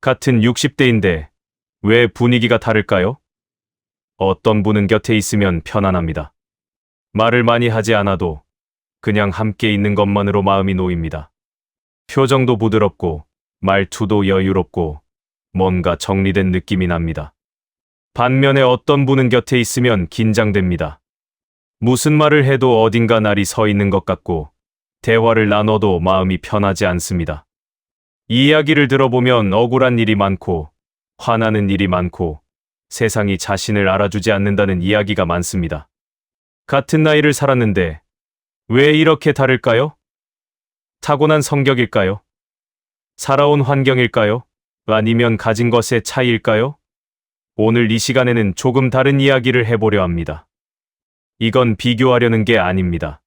같은 60대인데 왜 분위기가 다를까요? 어떤 분은 곁에 있으면 편안합니다. 말을 많이 하지 않아도 그냥 함께 있는 것만으로 마음이 놓입니다. 표정도 부드럽고 말투도 여유롭고 뭔가 정리된 느낌이 납니다. 반면에 어떤 분은 곁에 있으면 긴장됩니다. 무슨 말을 해도 어딘가 날이 서 있는 것 같고 대화를 나눠도 마음이 편하지 않습니다. 이 이야기를 들어보면 억울한 일이 많고 화나는 일이 많고 세상이 자신을 알아주지 않는다는 이야기가 많습니다. 같은 나이를 살았는데 왜 이렇게 다를까요? 타고난 성격일까요? 살아온 환경일까요? 아니면 가진 것의 차이일까요? 오늘 이 시간에는 조금 다른 이야기를 해보려 합니다. 이건 비교하려는 게 아닙니다.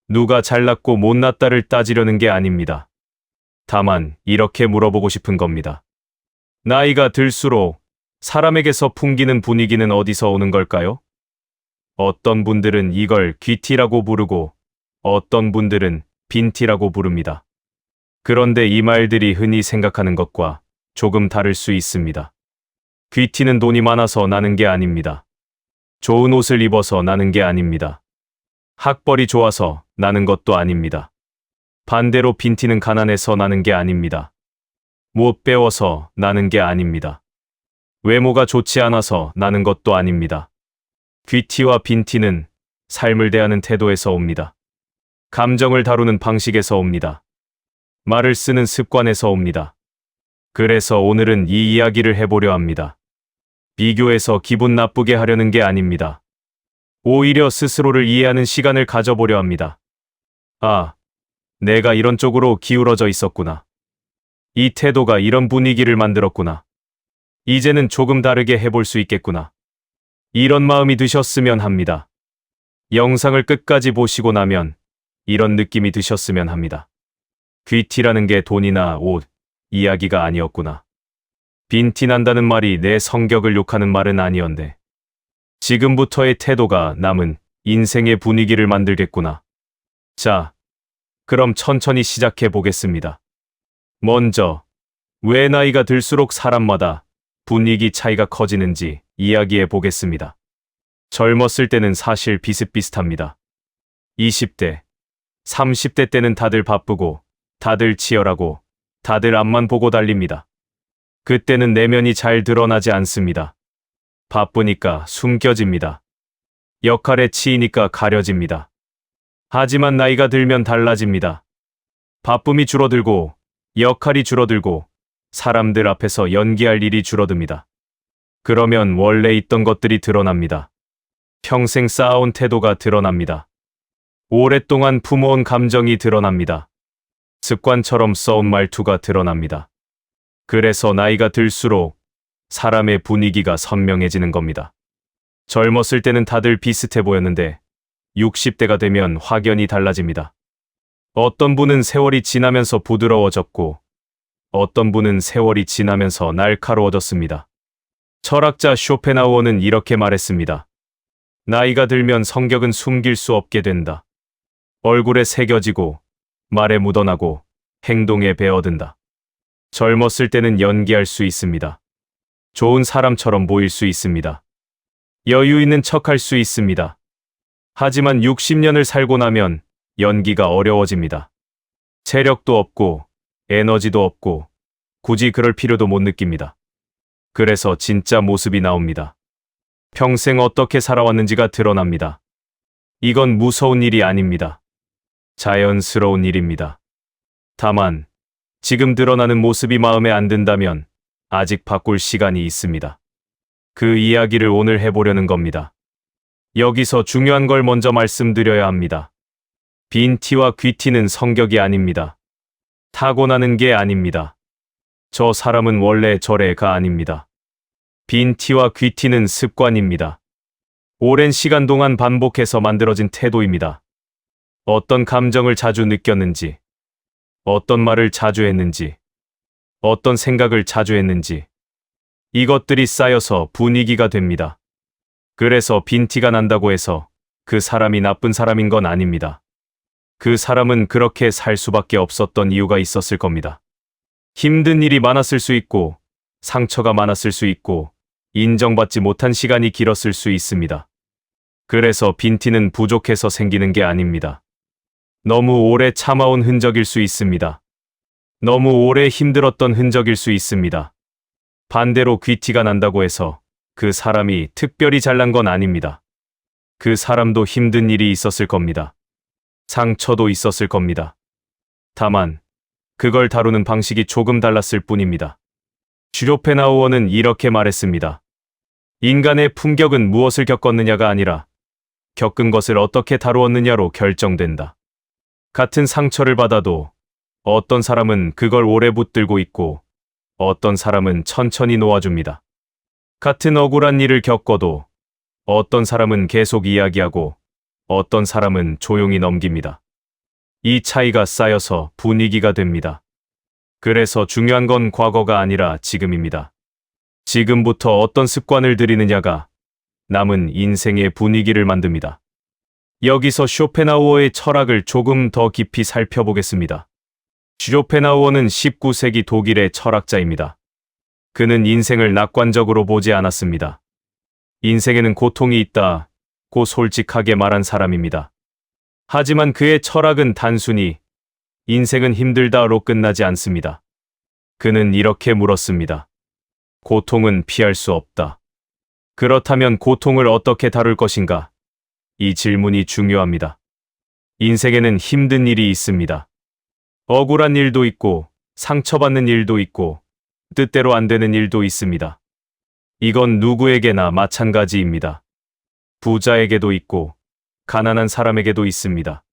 누가 잘났고 못났다를 따지려는 게 아닙니다. 다만 이렇게 물어보고 싶은 겁니다. 나이가 들수록 사람에게서 풍기는 분위기는 어디서 오는 걸까요? 어떤 분들은 이걸 귀티라고 부르고 어떤 분들은 빈티라고 부릅니다. 그런데 이 말들이 흔히 생각하는 것과 조금 다를 수 있습니다. 귀티는 돈이 많아서 나는 게 아닙니다. 좋은 옷을 입어서 나는 게 아닙니다. 학벌이 좋아서 나는 것도 아닙니다. 반대로 빈티는 가난해서 나는 게 아닙니다. 못 배워서 나는 게 아닙니다. 외모가 좋지 않아서 나는 것도 아닙니다. 귀티와 빈티는 삶을 대하는 태도에서 옵니다. 감정을 다루는 방식에서 옵니다. 말을 쓰는 습관에서 옵니다. 그래서 오늘은 이 이야기를 해보려 합니다. 비교해서 기분 나쁘게 하려는 게 아닙니다. 오히려 스스로를 이해하는 시간을 가져보려 합니다. 아, 내가 이런 쪽으로 기울어져 있었구나. 이 태도가 이런 분위기를 만들었구나. 이제는 조금 다르게 해볼 수 있겠구나. 이런 마음이 드셨으면 합니다. 영상을 끝까지 보시고 나면 이런 느낌이 드셨으면 합니다. 귀티라는 게 돈이나 옷, 이야기가 아니었구나. 빈티 난다는 말이 내 성격을 욕하는 말은 아니었네. 지금부터의 태도가 남은 인생의 분위기를 만들겠구나. 자, 그럼 천천히 시작해 보겠습니다. 먼저, 왜 나이가 들수록 사람마다 분위기 차이가 커지는지 이야기해 보겠습니다. 젊었을 때는 사실 비슷비슷합니다. 20대, 30대 때는 다들 바쁘고, 다들 치열하고, 다들 앞만 보고 달립니다. 그때는 내면이 잘 드러나지 않습니다. 바쁘니까 숨겨집니다. 역할에 치이니까 가려집니다. 하지만 나이가 들면 달라집니다. 바쁨이 줄어들고, 역할이 줄어들고, 사람들 앞에서 연기할 일이 줄어듭니다. 그러면 원래 있던 것들이 드러납니다. 평생 쌓아온 태도가 드러납니다. 오랫동안 품어온 감정이 드러납니다. 습관처럼 써온 말투가 드러납니다. 그래서 나이가 들수록 사람의 분위기가 선명해지는 겁니다. 젊었을 때는 다들 비슷해 보였는데 60대가 되면 확연히 달라집니다. 어떤 분은 세월이 지나면서 부드러워졌고 어떤 분은 세월이 지나면서 날카로워졌습니다. 철학자 쇼펜하우어는 이렇게 말했습니다. 나이가 들면 성격은 숨길 수 없게 된다. 얼굴에 새겨지고 말에 묻어나고 행동에 배어든다. 젊었을 때는 연기할 수 있습니다. 좋은 사람처럼 보일 수 있습니다. 여유 있는 척할 수 있습니다. 하지만 60년을 살고 나면 연기가 어려워집니다. 체력도 없고 에너지도 없고 굳이 그럴 필요도 못 느낍니다. 그래서 진짜 모습이 나옵니다. 평생 어떻게 살아왔는지가 드러납니다. 이건 무서운 일이 아닙니다. 자연스러운 일입니다. 다만 지금 드러나는 모습이 마음에 안 든다면 아직 바꿀 시간이 있습니다. 그 이야기를 오늘 해보려는 겁니다. 여기서 중요한 걸 먼저 말씀드려야 합니다. 빈티와 귀티는 성격이 아닙니다. 타고나는 게 아닙니다. 저 사람은 원래 저래가 아닙니다. 빈티와 귀티는 습관입니다. 오랜 시간 동안 반복해서 만들어진 태도입니다. 어떤 감정을 자주 느꼈는지, 어떤 말을 자주 했는지, 어떤 생각을 자주 했는지, 이것들이 쌓여서 분위기가 됩니다. 그래서 빈티가 난다고 해서 그 사람이 나쁜 사람인 건 아닙니다. 그 사람은 그렇게 살 수밖에 없었던 이유가 있었을 겁니다. 힘든 일이 많았을 수 있고, 상처가 많았을 수 있고, 인정받지 못한 시간이 길었을 수 있습니다. 그래서 빈티는 부족해서 생기는 게 아닙니다. 너무 오래 참아온 흔적일 수 있습니다. 너무 오래 힘들었던 흔적일 수 있습니다. 반대로 귀티가 난다고 해서 그 사람이 특별히 잘난 건 아닙니다. 그 사람도 힘든 일이 있었을 겁니다. 상처도 있었을 겁니다. 다만 그걸 다루는 방식이 조금 달랐을 뿐입니다. 슈로펜하우어는 이렇게 말했습니다. 인간의 품격은 무엇을 겪었느냐가 아니라 겪은 것을 어떻게 다루었느냐로 결정된다. 같은 상처를 받아도 어떤 사람은 그걸 오래 붙들고 있고 어떤 사람은 천천히 놓아줍니다. 같은 억울한 일을 겪어도 어떤 사람은 계속 이야기하고 어떤 사람은 조용히 넘깁니다. 이 차이가 쌓여서 분위기가 됩니다. 그래서 중요한 건 과거가 아니라 지금입니다. 지금부터 어떤 습관을 들이느냐가 남은 인생의 분위기를 만듭니다. 여기서 쇼펜하우어의 철학을 조금 더 깊이 살펴보겠습니다. 쇼펜하우어는 19세기 독일의 철학자입니다. 그는 인생을 낙관적으로 보지 않았습니다. 인생에는 고통이 있다고 솔직하게 말한 사람입니다. 하지만 그의 철학은 단순히 인생은 힘들다로 끝나지 않습니다. 그는 이렇게 물었습니다. 고통은 피할 수 없다. 그렇다면 고통을 어떻게 다룰 것인가? 이 질문이 중요합니다. 인생에는 힘든 일이 있습니다. 억울한 일도 있고, 상처받는 일도 있고, 뜻대로 안 되는 일도 있습니다. 이건 누구에게나 마찬가지입니다. 부자에게도 있고, 가난한 사람에게도 있습니다.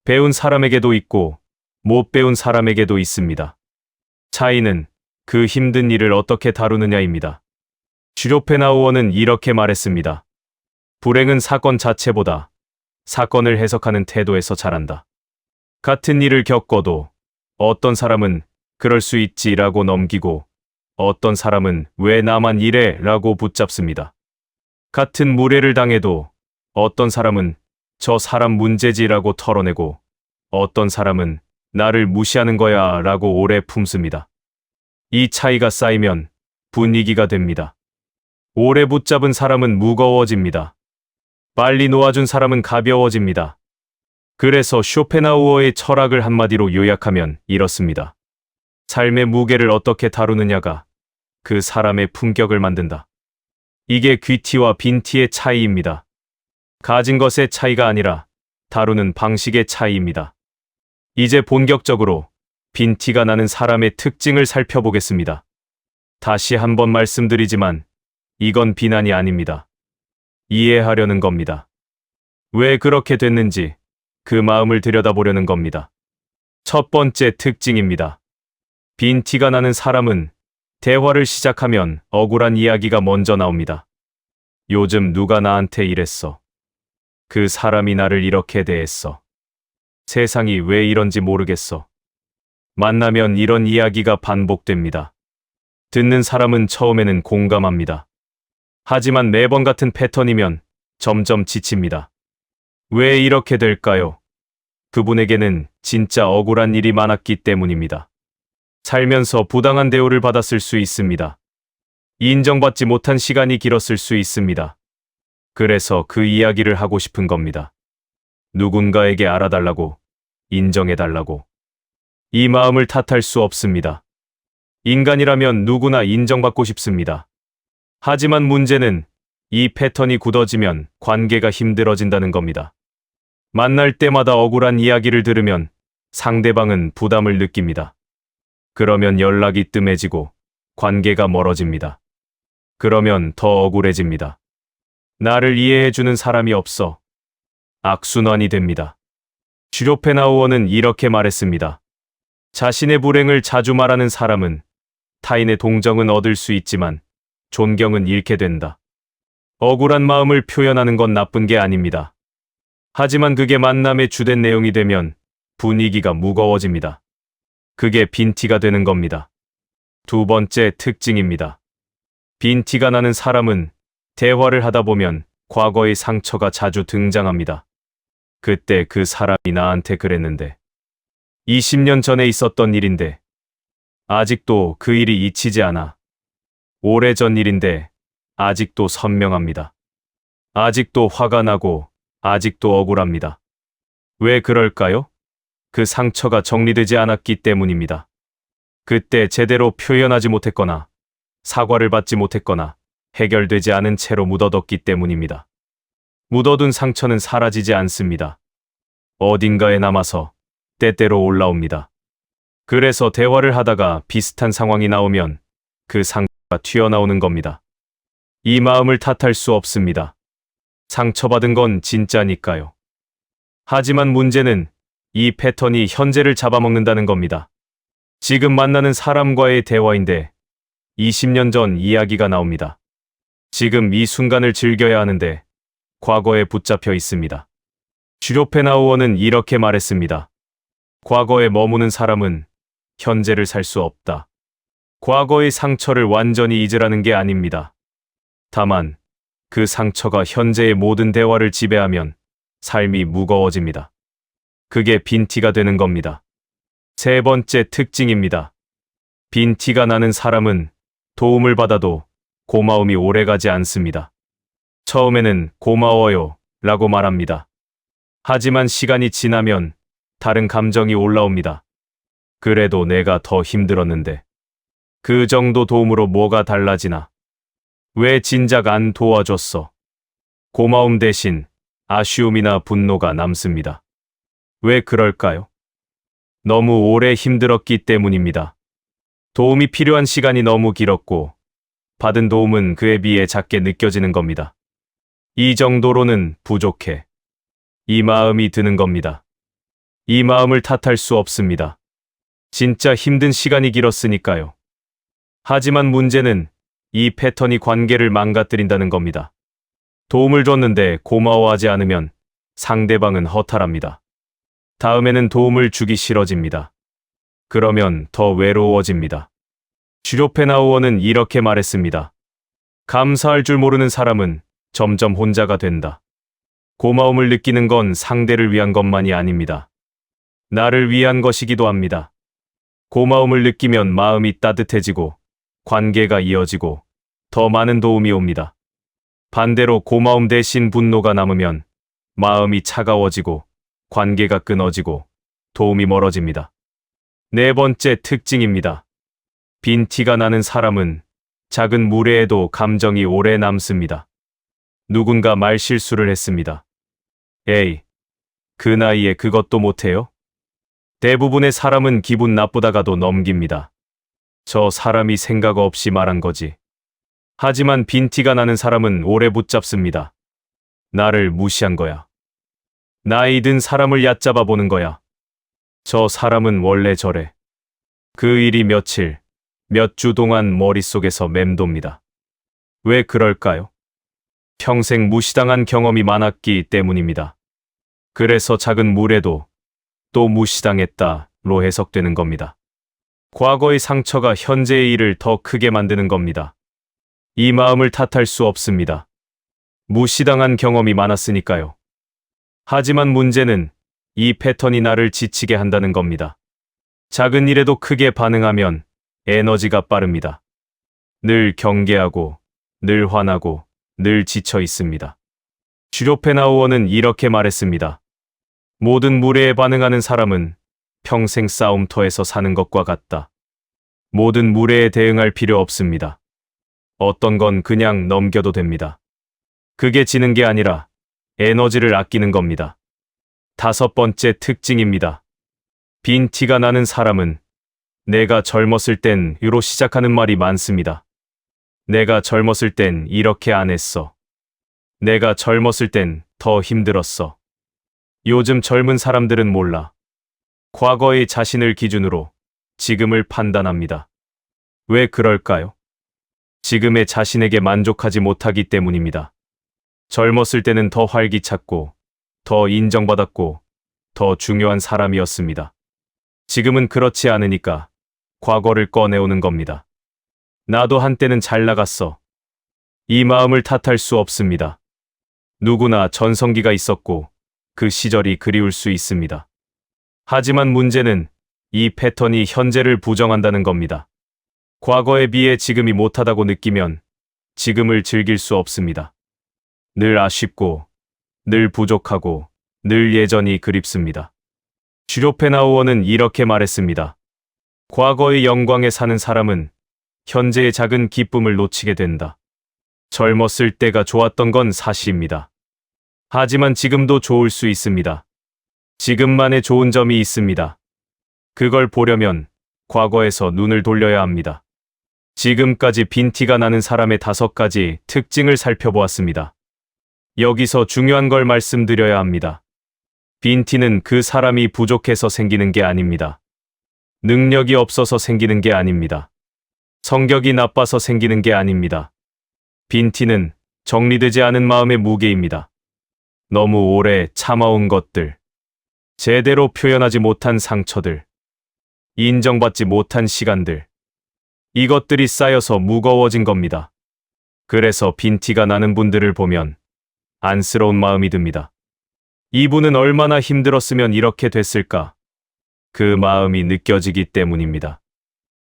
배운 사람에게도 있고, 못 배운 사람에게도 있습니다. 차이는 그 힘든 일을 어떻게 다루느냐입니다. 슈로펜하우어는 이렇게 말했습니다. 불행은 사건 자체보다 사건을 해석하는 태도에서 자란다. 같은 일을 겪어도 어떤 사람은 그럴 수 있지라고 넘기고 어떤 사람은 왜 나만 이래라고 붙잡습니다. 같은 무례를 당해도 어떤 사람은 저 사람 문제지라고 털어내고 어떤 사람은 나를 무시하는 거야 라고 오래 품습니다. 이 차이가 쌓이면 분위기가 됩니다. 오래 붙잡은 사람은 무거워집니다. 빨리 놓아준 사람은 가벼워집니다. 그래서 쇼펜하우어의 철학을 한마디로 요약하면 이렇습니다. 삶의 무게를 어떻게 다루느냐가 그 사람의 품격을 만든다. 이게 귀티와 빈티의 차이입니다. 가진 것의 차이가 아니라 다루는 방식의 차이입니다. 이제 본격적으로 빈티가 나는 사람의 특징을 살펴보겠습니다. 다시 한번 말씀드리지만 이건 비난이 아닙니다. 이해하려는 겁니다. 왜 그렇게 됐는지 그 마음을 들여다보려는 겁니다. 첫 번째 특징입니다. 빈티가 나는 사람은 대화를 시작하면 억울한 이야기가 먼저 나옵니다. 요즘 누가 나한테 이랬어. 그 사람이 나를 이렇게 대했어. 세상이 왜 이런지 모르겠어. 만나면 이런 이야기가 반복됩니다. 듣는 사람은 처음에는 공감합니다. 하지만 매번 같은 패턴이면 점점 지칩니다. 왜 이렇게 될까요? 그분에게는 진짜 억울한 일이 많았기 때문입니다. 살면서 부당한 대우를 받았을 수 있습니다. 인정받지 못한 시간이 길었을 수 있습니다. 그래서 그 이야기를 하고 싶은 겁니다. 누군가에게 알아달라고, 인정해달라고. 이 마음을 탓할 수 없습니다. 인간이라면 누구나 인정받고 싶습니다. 하지만 문제는 이 패턴이 굳어지면 관계가 힘들어진다는 겁니다. 만날 때마다 억울한 이야기를 들으면 상대방은 부담을 느낍니다. 그러면 연락이 뜸해지고 관계가 멀어집니다. 그러면 더 억울해집니다. 나를 이해해주는 사람이 없어 악순환이 됩니다. 슈로펜하우어는 이렇게 말했습니다. 자신의 불행을 자주 말하는 사람은 타인의 동정은 얻을 수 있지만 존경은 잃게 된다. 억울한 마음을 표현하는 건 나쁜 게 아닙니다. 하지만 그게 만남의 주된 내용이 되면 분위기가 무거워집니다. 그게 빈티가 되는 겁니다. 두 번째 특징입니다. 빈티가 나는 사람은 대화를 하다 보면 과거의 상처가 자주 등장합니다. 그때 그 사람이 나한테 그랬는데 20년 전에 있었던 일인데 아직도 그 일이 잊히지 않아. 오래전 일인데 아직도 선명합니다. 아직도 화가 나고 아직도 억울합니다. 왜 그럴까요? 그 상처가 정리되지 않았기 때문입니다. 그때 제대로 표현하지 못했거나 사과를 받지 못했거나 해결되지 않은 채로 묻어뒀기 때문입니다. 묻어둔 상처는 사라지지 않습니다. 어딘가에 남아서 때때로 올라옵니다. 그래서 대화를 하다가 비슷한 상황이 나오면 그 상처가 튀어나오는 겁니다. 이 마음을 탓할 수 없습니다. 상처받은 건 진짜니까요. 하지만 문제는 이 패턴이 현재를 잡아먹는다는 겁니다. 지금 만나는 사람과의 대화인데 20년 전 이야기가 나옵니다. 지금 이 순간을 즐겨야 하는데 과거에 붙잡혀 있습니다. 슈로펜하우어는 이렇게 말했습니다. 과거에 머무는 사람은 현재를 살 수 없다. 과거의 상처를 완전히 잊으라는 게 아닙니다. 다만 그 상처가 현재의 모든 대화를 지배하면 삶이 무거워집니다. 그게 빈티가 되는 겁니다. 세 번째 특징입니다. 빈티가 나는 사람은 도움을 받아도 고마움이 오래가지 않습니다. 처음에는 고마워요 라고 말합니다. 하지만 시간이 지나면 다른 감정이 올라옵니다. 그래도 내가 더 힘들었는데 그 정도 도움으로 뭐가 달라지나? 왜 진작 안 도와줬어? 고마움 대신 아쉬움이나 분노가 남습니다. 왜 그럴까요? 너무 오래 힘들었기 때문입니다. 도움이 필요한 시간이 너무 길었고 받은 도움은 그에 비해 작게 느껴지는 겁니다. 이 정도로는 부족해. 이 마음이 드는 겁니다. 이 마음을 탓할 수 없습니다. 진짜 힘든 시간이 길었으니까요. 하지만 문제는 이 패턴이 관계를 망가뜨린다는 겁니다. 도움을 줬는데 고마워하지 않으면 상대방은 허탈합니다. 다음에는 도움을 주기 싫어집니다. 그러면 더 외로워집니다. 슈로펜하우어는 이렇게 말했습니다. 감사할 줄 모르는 사람은 점점 혼자가 된다. 고마움을 느끼는 건 상대를 위한 것만이 아닙니다. 나를 위한 것이기도 합니다. 고마움을 느끼면 마음이 따뜻해지고 관계가 이어지고 더 많은 도움이 옵니다. 반대로 고마움 대신 분노가 남으면 마음이 차가워지고 관계가 끊어지고 도움이 멀어집니다. 네 번째 특징입니다. 빈티가 나는 사람은 작은 무례에도 감정이 오래 남습니다. 누군가 말실수를 했습니다. 에이, 그 나이에 그것도 못해요? 대부분의 사람은 기분 나쁘다가도 넘깁니다. 저 사람이 생각 없이 말한 거지. 하지만 빈티가 나는 사람은 오래 붙잡습니다. 나를 무시한 거야. 나이 든 사람을 얕잡아 보는 거야. 저 사람은 원래 저래. 그 일이 며칠, 몇 주 동안 머릿속에서 맴돕니다. 왜 그럴까요? 평생 무시당한 경험이 많았기 때문입니다. 그래서 작은 무례도 또 무시당했다로 해석되는 겁니다. 과거의 상처가 현재의 일을 더 크게 만드는 겁니다. 이 마음을 탓할 수 없습니다. 무시당한 경험이 많았으니까요. 하지만 문제는 이 패턴이 나를 지치게 한다는 겁니다. 작은 일에도 크게 반응하면 에너지가 빠릅니다. 늘 경계하고, 늘 화나고, 늘 지쳐 있습니다. 슈로펜하우어는 이렇게 말했습니다. 모든 무례에 반응하는 사람은 평생 싸움터에서 사는 것과 같다. 모든 무례에 대응할 필요 없습니다. 어떤 건 그냥 넘겨도 됩니다. 그게 지는 게 아니라 에너지를 아끼는 겁니다. 다섯 번째 특징입니다. 빈티가 나는 사람은 내가 젊었을 땐으로 시작하는 말이 많습니다. 내가 젊었을 땐 이렇게 안 했어. 내가 젊었을 땐 더 힘들었어. 요즘 젊은 사람들은 몰라. 과거의 자신을 기준으로 지금을 판단합니다. 왜 그럴까요? 지금의 자신에게 만족하지 못하기 때문입니다. 젊었을 때는 더 활기찼고, 더 인정받았고, 더 중요한 사람이었습니다. 지금은 그렇지 않으니까 과거를 꺼내오는 겁니다. 나도 한때는 잘 나갔어. 이 마음을 탓할 수 없습니다. 누구나 전성기가 있었고 그 시절이 그리울 수 있습니다. 하지만 문제는 이 패턴이 현재를 부정한다는 겁니다. 과거에 비해 지금이 못하다고 느끼면 지금을 즐길 수 없습니다. 늘 아쉽고, 늘 부족하고, 늘 예전이 그립습니다. 슈로펜하우어는 이렇게 말했습니다. 과거의 영광에 사는 사람은 현재의 작은 기쁨을 놓치게 된다. 젊었을 때가 좋았던 건 사실입니다. 하지만 지금도 좋을 수 있습니다. 지금만의 좋은 점이 있습니다. 그걸 보려면 과거에서 눈을 돌려야 합니다. 지금까지 빈티가 나는 사람의 5가지 특징을 살펴보았습니다. 여기서 중요한 걸 말씀드려야 합니다. 빈티는 그 사람이 부족해서 생기는 게 아닙니다. 능력이 없어서 생기는 게 아닙니다. 성격이 나빠서 생기는 게 아닙니다. 빈티는 정리되지 않은 마음의 무게입니다. 너무 오래 참아온 것들, 제대로 표현하지 못한 상처들, 인정받지 못한 시간들, 이것들이 쌓여서 무거워진 겁니다. 그래서 빈티가 나는 분들을 보면 안쓰러운 마음이 듭니다. 이분은 얼마나 힘들었으면 이렇게 됐을까? 그 마음이 느껴지기 때문입니다.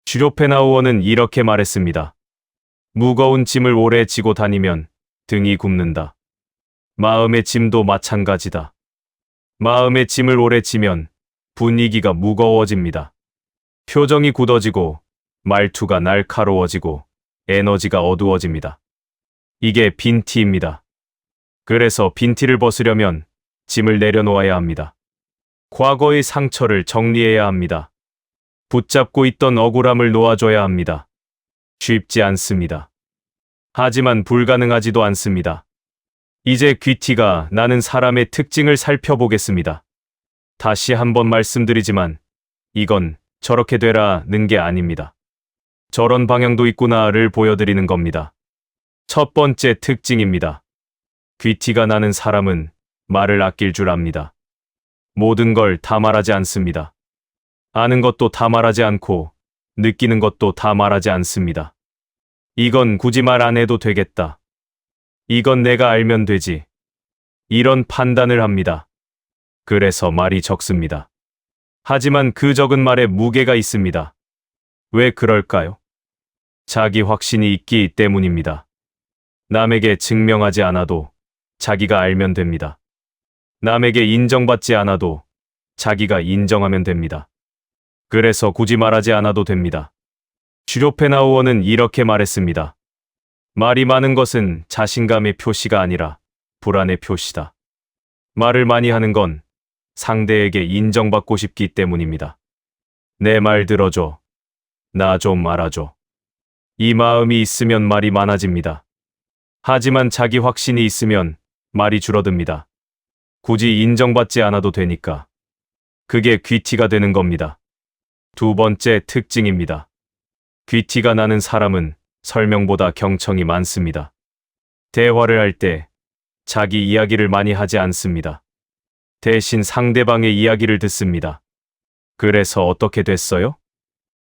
슈로펜하우어는 이렇게 말했습니다. 무거운 짐을 오래 지고 다니면 등이 굽는다. 마음의 짐도 마찬가지다. 마음의 짐을 오래 지면 분위기가 무거워집니다. 표정이 굳어지고 말투가 날카로워지고 에너지가 어두워집니다. 이게 빈티입니다. 그래서 빈티를 벗으려면 짐을 내려놓아야 합니다. 과거의 상처를 정리해야 합니다. 붙잡고 있던 억울함을 놓아줘야 합니다. 쉽지 않습니다. 하지만 불가능하지도 않습니다. 이제 귀티가 나는 사람의 특징을 살펴보겠습니다. 다시 한번 말씀드리지만 이건 저렇게 되라는 게 아닙니다. 저런 방향도 있구나를 보여드리는 겁니다. 첫 번째 특징입니다. 귀티가 나는 사람은 말을 아낄 줄 압니다. 모든 걸 다 말하지 않습니다. 아는 것도 다 말하지 않고 느끼는 것도 다 말하지 않습니다. 이건 굳이 말 안 해도 되겠다. 이건 내가 알면 되지. 이런 판단을 합니다. 그래서 말이 적습니다. 하지만 그 적은 말에 무게가 있습니다. 왜 그럴까요? 자기 확신이 있기 때문입니다. 남에게 증명하지 않아도 자기가 알면 됩니다. 남에게 인정받지 않아도 자기가 인정하면 됩니다. 그래서 굳이 말하지 않아도 됩니다. 슈로펜하우어는 이렇게 말했습니다. 말이 많은 것은 자신감의 표시가 아니라 불안의 표시다. 말을 많이 하는 건 상대에게 인정받고 싶기 때문입니다. 내 말 들어줘. 나 좀 알아줘. 이 마음이 있으면 말이 많아집니다. 하지만 자기 확신이 있으면 말이 줄어듭니다. 굳이 인정받지 않아도 되니까. 그게 귀티가 되는 겁니다. 두 번째 특징입니다. 귀티가 나는 사람은 설명보다 경청이 많습니다. 대화를 할 때 자기 이야기를 많이 하지 않습니다. 대신 상대방의 이야기를 듣습니다. 그래서 어떻게 됐어요?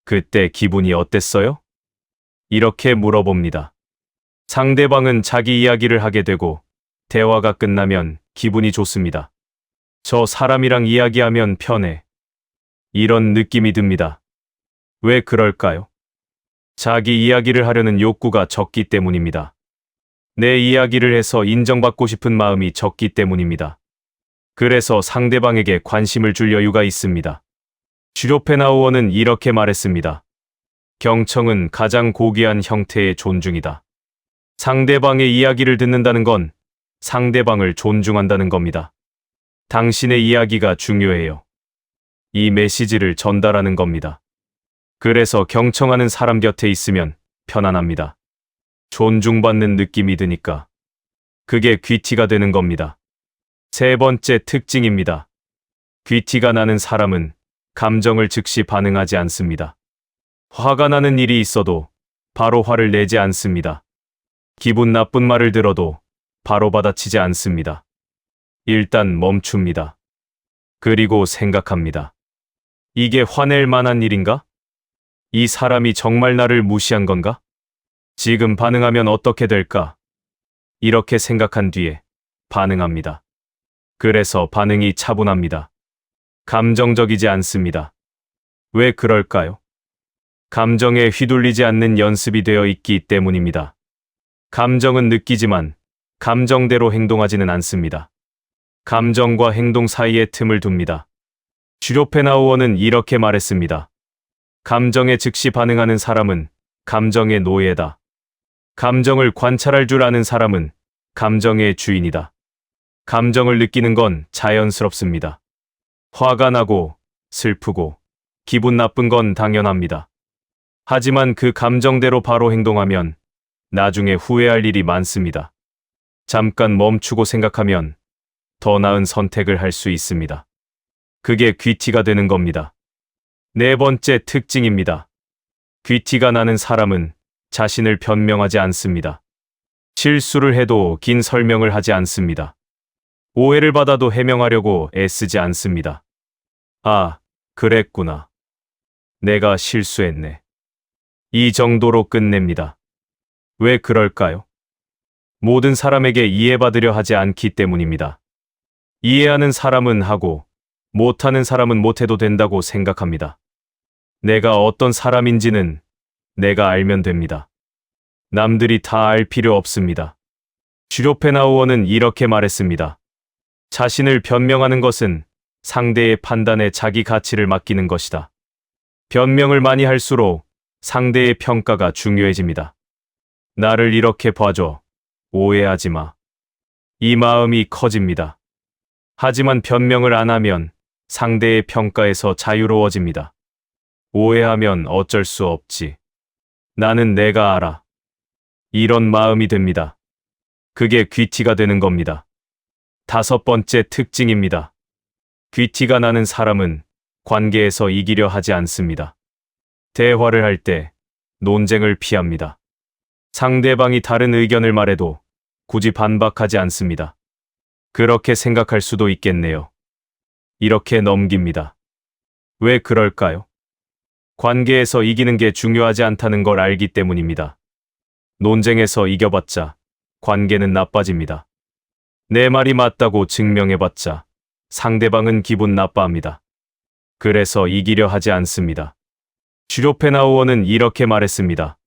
그때 기분이 어땠어요? 이렇게 물어봅니다. 상대방은 자기 이야기를 하게 되고 대화가 끝나면 기분이 좋습니다. 저 사람이랑 이야기하면 편해. 이런 느낌이 듭니다. 왜 그럴까요? 자기 이야기를 하려는 욕구가 적기 때문입니다. 내 이야기를 해서 인정받고 싶은 마음이 적기 때문입니다. 그래서 상대방에게 관심을 줄 여유가 있습니다. 슈로펜하우어는 이렇게 말했습니다. 경청은 가장 고귀한 형태의 존중이다. 상대방의 이야기를 듣는다는 건 상대방을 존중한다는 겁니다. 당신의 이야기가 중요해요. 이 메시지를 전달하는 겁니다. 그래서 경청하는 사람 곁에 있으면 편안합니다. 존중받는 느낌이 드니까. 그게 귀티가 되는 겁니다. 세 번째 특징입니다. 귀티가 나는 사람은 감정을 즉시 반응하지 않습니다. 화가 나는 일이 있어도 바로 화를 내지 않습니다. 기분 나쁜 말을 들어도 바로 받아치지 않습니다. 일단 멈춥니다. 그리고 생각합니다. 이게 화낼 만한 일인가? 이 사람이 정말 나를 무시한 건가? 지금 반응하면 어떻게 될까? 이렇게 생각한 뒤에 반응합니다. 그래서 반응이 차분합니다. 감정적이지 않습니다. 왜 그럴까요? 감정에 휘둘리지 않는 연습이 되어 있기 때문입니다. 감정은 느끼지만 감정대로 행동하지는 않습니다. 감정과 행동 사이에 틈을 둡니다. 슈로펜하우어는 이렇게 말했습니다. 감정에 즉시 반응하는 사람은 감정의 노예다. 감정을 관찰할 줄 아는 사람은 감정의 주인이다. 감정을 느끼는 건 자연스럽습니다. 화가 나고 슬프고 기분 나쁜 건 당연합니다. 하지만 그 감정대로 바로 행동하면 나중에 후회할 일이 많습니다. 잠깐 멈추고 생각하면 더 나은 선택을 할 수 있습니다. 그게 귀티가 되는 겁니다. 네 번째 특징입니다. 귀티가 나는 사람은 자신을 변명하지 않습니다. 실수를 해도 긴 설명을 하지 않습니다. 오해를 받아도 해명하려고 애쓰지 않습니다. 아, 그랬구나. 내가 실수했네. 이 정도로 끝냅니다. 왜 그럴까요? 모든 사람에게 이해받으려 하지 않기 때문입니다. 이해하는 사람은 하고 못하는 사람은 못해도 된다고 생각합니다. 내가 어떤 사람인지는 내가 알면 됩니다. 남들이 다 알 필요 없습니다. 슈로펜하우어는 이렇게 말했습니다. 자신을 변명하는 것은 상대의 판단에 자기 가치를 맡기는 것이다. 변명을 많이 할수록 상대의 평가가 중요해집니다. 나를 이렇게 봐줘. 오해하지 마. 이 마음이 커집니다. 하지만 변명을 안 하면 상대의 평가에서 자유로워집니다. 오해하면 어쩔 수 없지. 나는 내가 알아. 이런 마음이 됩니다. 그게 귀티가 되는 겁니다. 다섯 번째 특징입니다. 귀티가 나는 사람은 관계에서 이기려 하지 않습니다. 대화를 할 때 논쟁을 피합니다. 상대방이 다른 의견을 말해도 굳이 반박하지 않습니다. 그렇게 생각할 수도 있겠네요. 이렇게 넘깁니다. 왜 그럴까요? 관계에서 이기는 게 중요하지 않다는 걸 알기 때문입니다. 논쟁에서 이겨봤자 관계는 나빠집니다. 내 말이 맞다고 증명해봤자 상대방은 기분 나빠합니다. 그래서 이기려 하지 않습니다. 슈로펜하우어는 이렇게 말했습니다.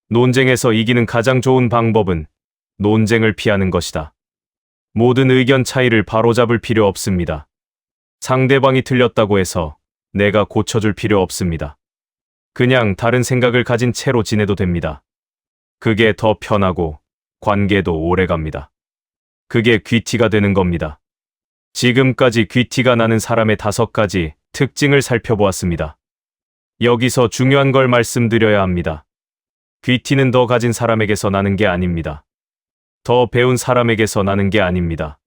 논쟁에서 이기는 가장 좋은 방법은 논쟁을 피하는 것이다. 모든 의견 차이를 바로잡을 필요 없습니다. 상대방이 틀렸다고 해서 내가 고쳐줄 필요 없습니다. 그냥 다른 생각을 가진 채로 지내도 됩니다. 그게 더 편하고 관계도 오래갑니다. 그게 귀티가 되는 겁니다. 지금까지 귀티가 나는 사람의 5가지 특징을 살펴보았습니다. 여기서 중요한 걸 말씀드려야 합니다. 귀티는 더 가진 사람에게서 나는 게 아닙니다. 더 배운 사람에게서 나는 게 아닙니다.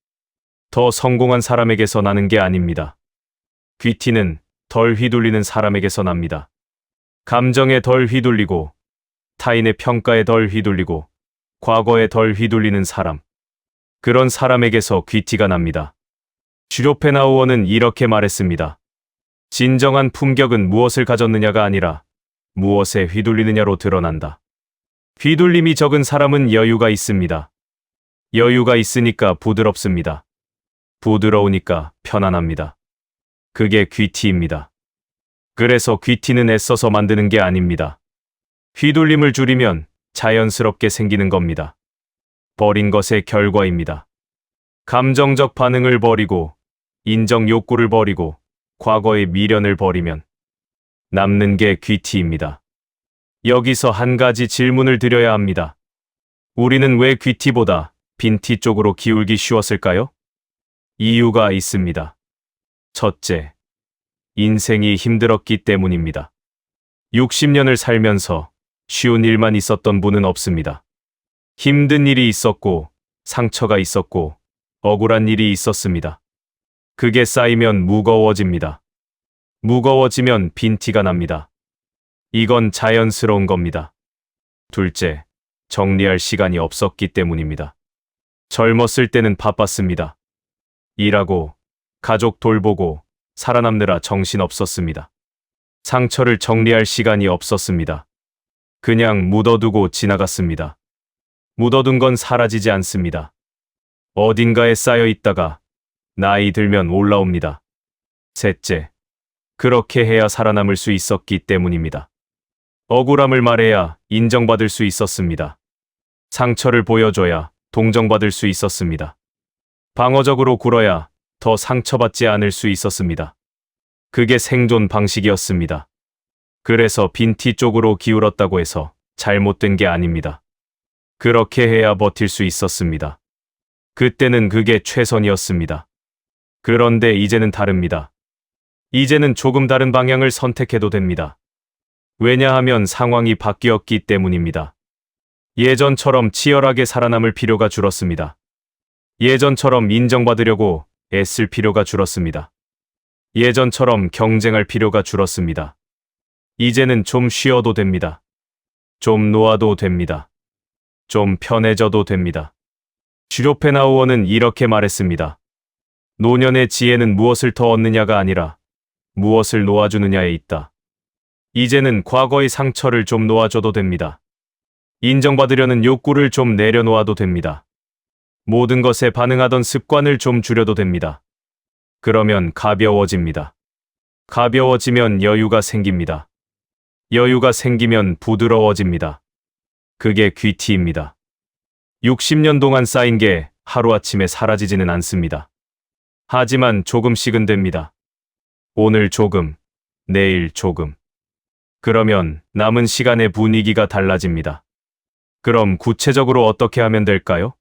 더 성공한 사람에게서 나는 게 아닙니다. 귀티는 덜 휘둘리는 사람에게서 납니다. 감정에 덜 휘둘리고 타인의 평가에 덜 휘둘리고 과거에 덜 휘둘리는 사람. 그런 사람에게서 귀티가 납니다. 슈로펜하우어는 이렇게 말했습니다. 진정한 품격은 무엇을 가졌느냐가 아니라 무엇에 휘둘리느냐로 드러난다. 휘둘림이 적은 사람은 여유가 있습니다. 여유가 있으니까 부드럽습니다. 부드러우니까 편안합니다. 그게 귀티입니다. 그래서 귀티는 애써서 만드는 게 아닙니다. 휘둘림을 줄이면 자연스럽게 생기는 겁니다. 버린 것의 결과입니다. 감정적 반응을 버리고 인정 욕구를 버리고 과거의 미련을 버리면 남는 게 귀티입니다. 여기서 한 가지 질문을 드려야 합니다. 우리는 왜 귀티보다 빈티 쪽으로 기울기 쉬웠을까요? 이유가 있습니다. 첫째, 인생이 힘들었기 때문입니다. 60년을 살면서 쉬운 일만 있었던 분은 없습니다. 힘든 일이 있었고, 상처가 있었고, 억울한 일이 있었습니다. 그게 쌓이면 무거워집니다. 무거워지면 빈티가 납니다. 이건 자연스러운 겁니다. 둘째, 정리할 시간이 없었기 때문입니다. 젊었을 때는 바빴습니다. 일하고, 가족 돌보고, 살아남느라 정신 없었습니다. 상처를 정리할 시간이 없었습니다. 그냥 묻어두고 지나갔습니다. 묻어둔 건 사라지지 않습니다. 어딘가에 쌓여 있다가 나이 들면 올라옵니다. 셋째, 그렇게 해야 살아남을 수 있었기 때문입니다. 억울함을 말해야 인정받을 수 있었습니다. 상처를 보여줘야 동정받을 수 있었습니다. 방어적으로 굴어야 더 상처받지 않을 수 있었습니다. 그게 생존 방식이었습니다. 그래서 빈티 쪽으로 기울었다고 해서 잘못된 게 아닙니다. 그렇게 해야 버틸 수 있었습니다. 그때는 그게 최선이었습니다. 그런데 이제는 다릅니다. 이제는 조금 다른 방향을 선택해도 됩니다. 왜냐하면 상황이 바뀌었기 때문입니다. 예전처럼 치열하게 살아남을 필요가 줄었습니다. 예전처럼 인정받으려고 애쓸 필요가 줄었습니다. 예전처럼 경쟁할 필요가 줄었습니다. 이제는 좀 쉬어도 됩니다. 좀 놓아도 됩니다. 좀 편해져도 됩니다. 슈로펜하우어는 이렇게 말했습니다. 노년의 지혜는 무엇을 더 얻느냐가 아니라 무엇을 놓아주느냐에 있다. 이제는 과거의 상처를 좀 놓아줘도 됩니다. 인정받으려는 욕구를 좀 내려놓아도 됩니다. 모든 것에 반응하던 습관을 좀 줄여도 됩니다. 그러면 가벼워집니다. 가벼워지면 여유가 생깁니다. 여유가 생기면 부드러워집니다. 그게 귀티입니다. 60년 동안 쌓인 게 하루아침에 사라지지는 않습니다. 하지만 조금씩은 됩니다. 오늘 조금, 내일 조금. 그러면 남은 시간의 분위기가 달라집니다. 그럼 구체적으로 어떻게 하면 될까요?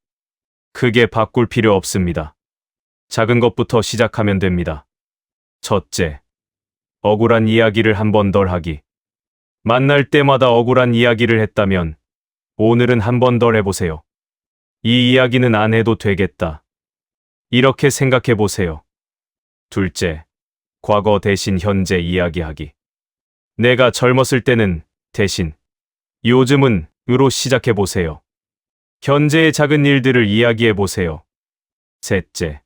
크게 바꿀 필요 없습니다. 작은 것부터 시작하면 됩니다. 첫째, 억울한 이야기를 한 번 덜 하기. 만날 때마다 억울한 이야기를 했다면 오늘은 한 번 덜 해보세요. 이 이야기는 안 해도 되겠다. 이렇게 생각해 보세요. 둘째, 과거 대신 현재 이야기하기. 내가 젊었을 때는 대신, 요즘은 으로 시작해 보세요. 현재의 작은 일들을 이야기해 보세요. 셋째,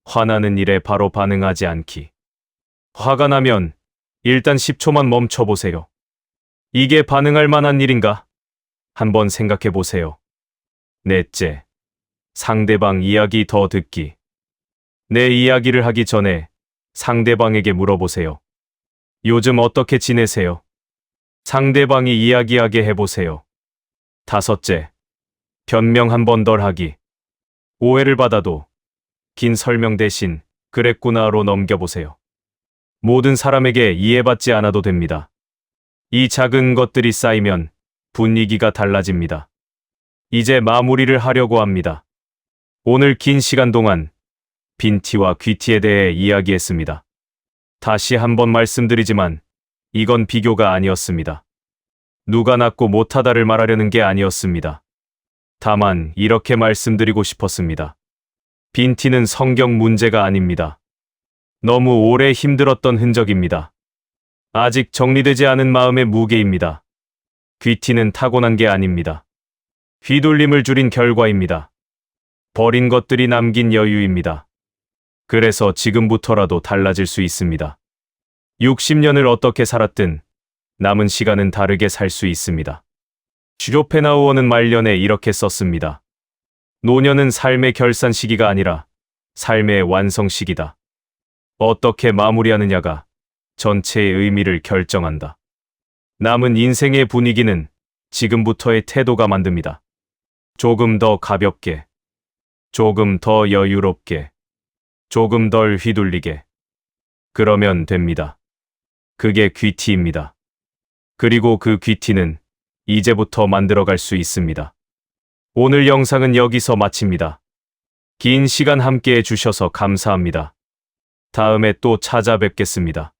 화나는 일에 바로 반응하지 않기. 화가 나면 일단 10초만 멈춰 보세요. 이게 반응할 만한 일인가? 한번 생각해 보세요. 넷째, 상대방 이야기 더 듣기. 내 이야기를 하기 전에 상대방에게 물어보세요. 요즘 어떻게 지내세요? 상대방이 이야기하게 해보세요. 다섯째, 변명 한 번 덜 하기. 오해를 받아도 긴 설명 대신 그랬구나로 넘겨보세요. 모든 사람에게 이해받지 않아도 됩니다. 이 작은 것들이 쌓이면 분위기가 달라집니다. 이제 마무리를 하려고 합니다. 오늘 긴 시간 동안 빈티와 귀티에 대해 이야기했습니다. 다시 한번 말씀드리지만 이건 비교가 아니었습니다. 누가 낫고 못하다를 말하려는 게 아니었습니다. 다만 이렇게 말씀드리고 싶었습니다. 빈티는 성경 문제가 아닙니다. 너무 오래 힘들었던 흔적입니다. 아직 정리되지 않은 마음의 무게입니다. 귀티는 타고난 게 아닙니다. 휘둘림을 줄인 결과입니다. 버린 것들이 남긴 여유입니다. 그래서 지금부터라도 달라질 수 있습니다. 60년을 어떻게 살았든 남은 시간은 다르게 살 수 있습니다. 슈로펜하우어는 말년에 이렇게 썼습니다. 노년은 삶의 결산 시기가 아니라 삶의 완성 시기다. 어떻게 마무리하느냐가 전체의 의미를 결정한다. 남은 인생의 분위기는 지금부터의 태도가 만듭니다. 조금 더 가볍게, 조금 더 여유롭게, 조금 덜 휘둘리게. 그러면 됩니다. 그게 귀티입니다. 그리고 그 귀티는 이제부터 만들어갈 수 있습니다. 오늘 영상은 여기서 마칩니다. 긴 시간 함께 해주셔서 감사합니다. 다음에 또 찾아뵙겠습니다.